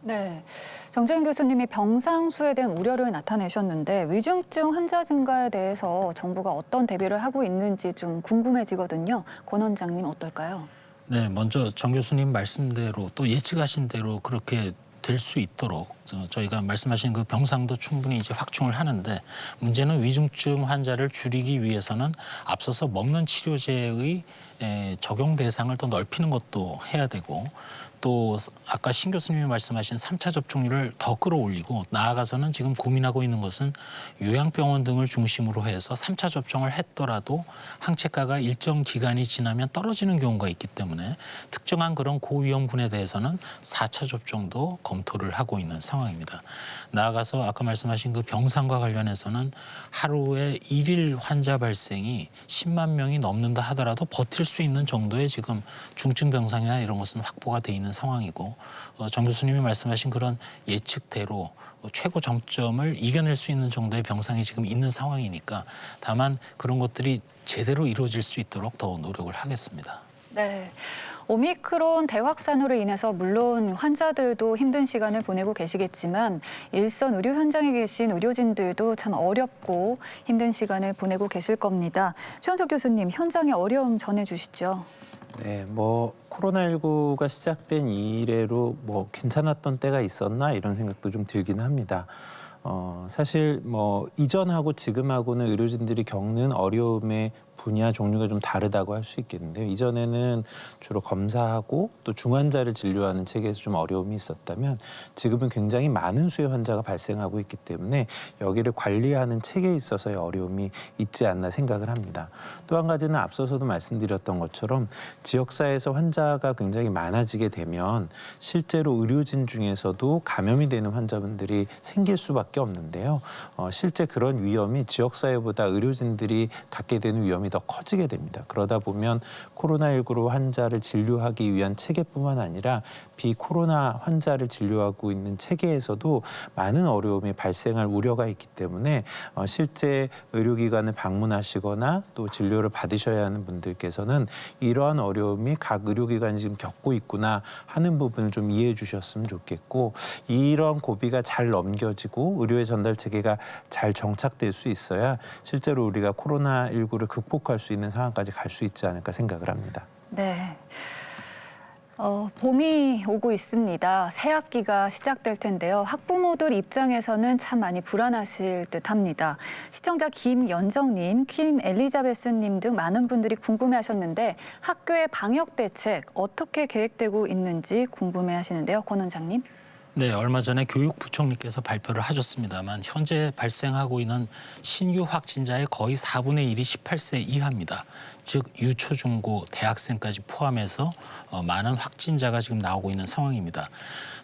네, 정재인 교수님이 병상수에 대한 우려를 나타내셨는데 위중증 환자 증가에 대해서 정부가 어떤 대비를 하고 있는지 좀 궁금해지거든요. 권 원장님 어떨까요? 네, 먼저 정 교수님 말씀대로 또 예측하신 대로 그렇게 될 수 있도록 저희가 말씀하신 그 병상도 충분히 이제 확충을 하는데 문제는 위중증 환자를 줄이기 위해서는 앞서서 먹는 치료제의 적용 대상을 더 넓히는 것도 해야 되고 또 아까 신 교수님이 말씀하신 3차 접종률을 더 끌어올리고 나아가서는 지금 고민하고 있는 것은 요양병원 등을 중심으로 해서 3차 접종을 했더라도 항체가가 일정 기간이 지나면 떨어지는 경우가 있기 때문에 특정한 그런 고위험군에 대해서는 4차 접종도 검토를 하고 있는 상황입니다. 나아가서 아까 말씀하신 그 병상과 관련해서는 하루에 일일 환자 발생이 10만 명이 넘는다 하더라도 버틸 수 있는 정도의 지금 중증 병상이나 이런 것은 확보가 돼 있는 상황이고 정 교수님이 말씀하신 그런 예측대로 최고 정점을 이겨낼 수 있는 정도의 병상이 지금 있는 상황이니까 다만 그런 것들이 제대로 이루어질 수 있도록 더 노력을 하겠습니다. 네, 오미크론 대확산으로 인해서 물론 환자들도 힘든 시간을 보내고 계시겠지만 일선 의료 현장에 계신 의료진들도 참 어렵고 힘든 시간을 보내고 계실 겁니다. 최원석 교수님, 현장의 어려움 전해주시죠. 네, 코로나19가 시작된 이래로 괜찮았던 때가 있었나 이런 생각도 좀 들긴 합니다. 사실 이전하고 지금하고는 의료진들이 겪는 어려움의 분야 종류가 좀 다르다고 할 수 있겠는데요. 이전에는 주로 검사하고 또 중환자를 진료하는 체계에서 좀 어려움이 있었다면 지금은 굉장히 많은 수의 환자가 발생하고 있기 때문에 여기를 관리하는 체계에 있어서의 어려움이 있지 않나 생각을 합니다. 또 한 가지는 앞서서도 말씀드렸던 것처럼 지역사회에서 환자가 굉장히 많아지게 되면 실제로 의료진 중에서도 감염이 되는 환자분들이 생길 수밖에 없는데요. 실제 그런 위험이 지역사회보다 의료진들이 갖게 되는 위험이 더 커지게 됩니다. 그러다 보면 코로나19로 환자를 진료하기 위한 체계뿐만 아니라 비코로나 환자를 진료하고 있는 체계에서도 많은 어려움이 발생할 우려가 있기 때문에 실제 의료기관을 방문하시거나 또 진료를 받으셔야 하는 분들께서는 이러한 어려움이 각 의료기관이 지금 겪고 있구나 하는 부분을 좀 이해해 주셨으면 좋겠고 이런 고비가 잘 넘겨지고 의료의 전달 체계가 잘 정착될 수 있어야 실제로 우리가 코로나19를 극복할 수 있는 상황까지 갈 수 있지 않을까 생각을 합니다. 네. 봄이 오고 있습니다. 새 학기가 시작될 텐데요. 학부모들 입장에서는 참 많이 불안하실 듯합니다. 시청자 김연정님, 퀸 엘리자베스님 등 많은 분들이 궁금해하셨는데 학교의 방역 대책 어떻게 계획되고 있는지 궁금해하시는데요. 권 원장님. 네, 얼마 전에 교육부총리께서 발표를 하셨습니다만 현재 발생하고 있는 신규 확진자의 거의 4분의 1이 18세 이하입니다. 즉 유초, 중고, 대학생까지 포함해서 많은 확진자가 지금 나오고 있는 상황입니다.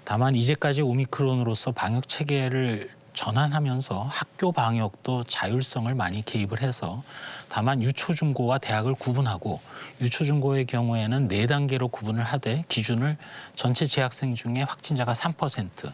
다만 이제까지 오미크론으로서 방역 체계를 전환하면서 학교 방역도 자율성을 많이 개입을 해서 다만 유초중고와 대학을 구분하고 유초중고의 경우에는 4단계로 구분을 하되 기준을 전체 재학생 중에 확진자가 3%,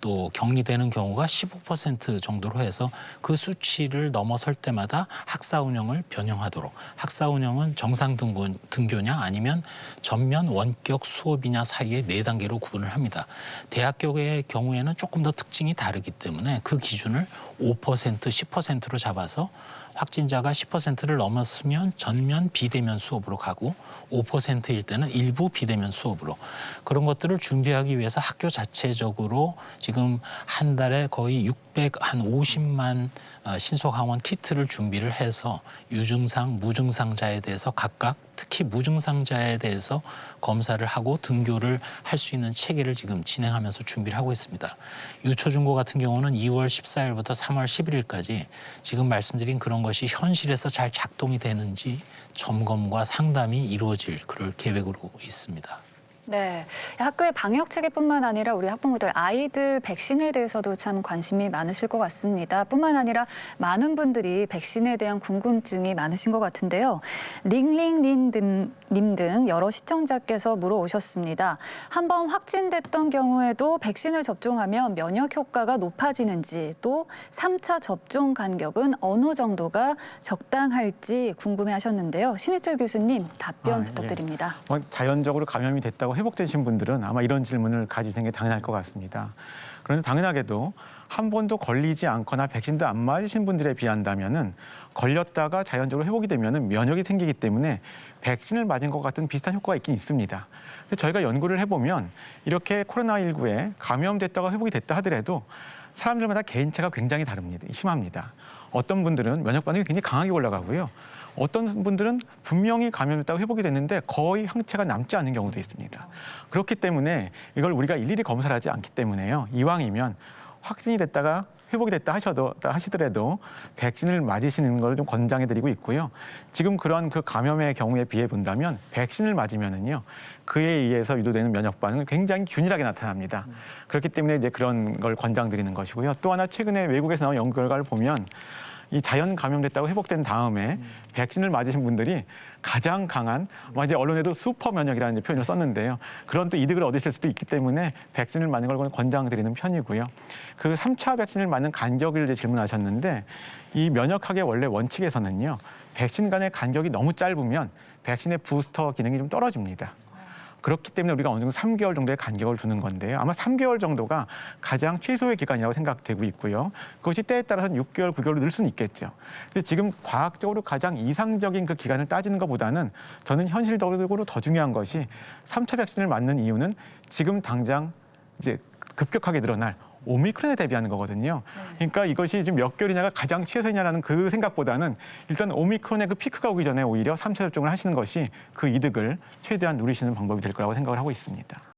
또 격리되는 경우가 15% 정도로 해서 그 수치를 넘어설 때마다 학사 운영을 변형하도록 학사 운영은 정상 등교냐 아니면 전면 원격 수업이냐 사이에 4단계로 구분을 합니다. 대학교의 경우에는 조금 더 특징이 다르기 때문에 그 기준을 5%, 10%로 잡아서 확진자가 10%를 넘었으면 전면 비대면 수업으로 가고 5%일 때는 일부 비대면 수업으로 그런 것들을 준비하기 위해서 학교 자체적으로 지금 한 달에 거의 650만 신속항원 키트를 준비를 해서 유증상, 무증상자에 대해서 각각 특히 무증상자에 대해서 검사를 하고 등교를 할 수 있는 체계를 지금 진행하면서 준비를 하고 있습니다. 유초중고 같은 경우는 2월 14일부터 3월 11일까지 지금 말씀드린 그런 것이 현실에서 잘 작동이 되는지 점검과 상담이 이루어질 그럴 계획으로 있습니다. 네, 학교의 방역 체계뿐만 아니라 우리 학부모들 아이들 백신에 대해서도 참 관심이 많으실 것 같습니다. 뿐만 아니라 많은 분들이 백신에 대한 궁금증이 많으신 것 같은데요. 링링님 등 여러 시청자께서 물어오셨습니다. 한번 확진됐던 경우에도 백신을 접종하면 면역 효과가 높아지는지 또 3차 접종 간격은 어느 정도가 적당할지 궁금해하셨는데요. 신희철 교수님 답변 부탁드립니다. 자연적으로 감염이 됐다고 회복되신 분들은 아마 이런 질문을 가지시는 게 당연할 것 같습니다. 그런데 당연하게도 한 번도 걸리지 않거나 백신도 안 맞으신 분들에 비한다면은 걸렸다가 자연적으로 회복이 되면은 면역이 생기기 때문에 백신을 맞은 것 같은 비슷한 효과가 있긴 있습니다. 근데 저희가 연구를 해보면 이렇게 코로나19에 감염됐다가 회복이 됐다 하더라도 사람들마다 개인차가 굉장히 다릅니다. 심합니다. 어떤 분들은 면역 반응이 굉장히 강하게 올라가고요. 어떤 분들은 분명히 감염됐다고 회복이 됐는데 거의 항체가 남지 않은 경우도 있습니다. 그렇기 때문에 이걸 우리가 일일이 검사를 하지 않기 때문에요. 이왕이면 확진이 됐다가 회복이 됐다 하시더라도 백신을 맞으시는 걸 좀 권장해드리고 있고요. 지금 그런 그 감염의 경우에 비해 본다면 백신을 맞으면은요 그에 의해서 유도되는 면역 반응은 굉장히 균일하게 나타납니다. 그렇기 때문에 이제 그런 걸 권장드리는 것이고요. 또 하나 최근에 외국에서 나온 연구 결과를 보면 이 자연 감염됐다고 회복된 다음에 백신을 맞으신 분들이 가장 강한 이제 언론에도 슈퍼 면역이라는 이제 표현을 썼는데요. 그런 또 이득을 얻으실 수도 있기 때문에 백신을 맞는 걸 권장드리는 편이고요. 그 3차 백신을 맞는 간격을 이제 질문하셨는데 이 면역학의 원래 원칙에서는요. 백신 간의 간격이 너무 짧으면 백신의 부스터 기능이 좀 떨어집니다. 그렇기 때문에 우리가 어느 정도 3개월 정도의 간격을 두는 건데요. 아마 3개월 정도가 가장 최소의 기간이라고 생각되고 있고요. 그것이 때에 따라서는 6개월, 9개월로 늘 수는 있겠죠. 근데 지금 과학적으로 가장 이상적인 그 기간을 따지는 것보다는 저는 현실적으로 더 중요한 것이 3차 백신을 맞는 이유는 지금 당장 이제 급격하게 늘어날 오미크론에 대비하는 거거든요. 그러니까 이것이 지금 몇 개월이냐가 가장 최소이냐라는 그 생각보다는 일단 오미크론의 그 피크가 오기 전에 오히려 3차 접종을 하시는 것이 그 이득을 최대한 누리시는 방법이 될 거라고 생각을 하고 있습니다.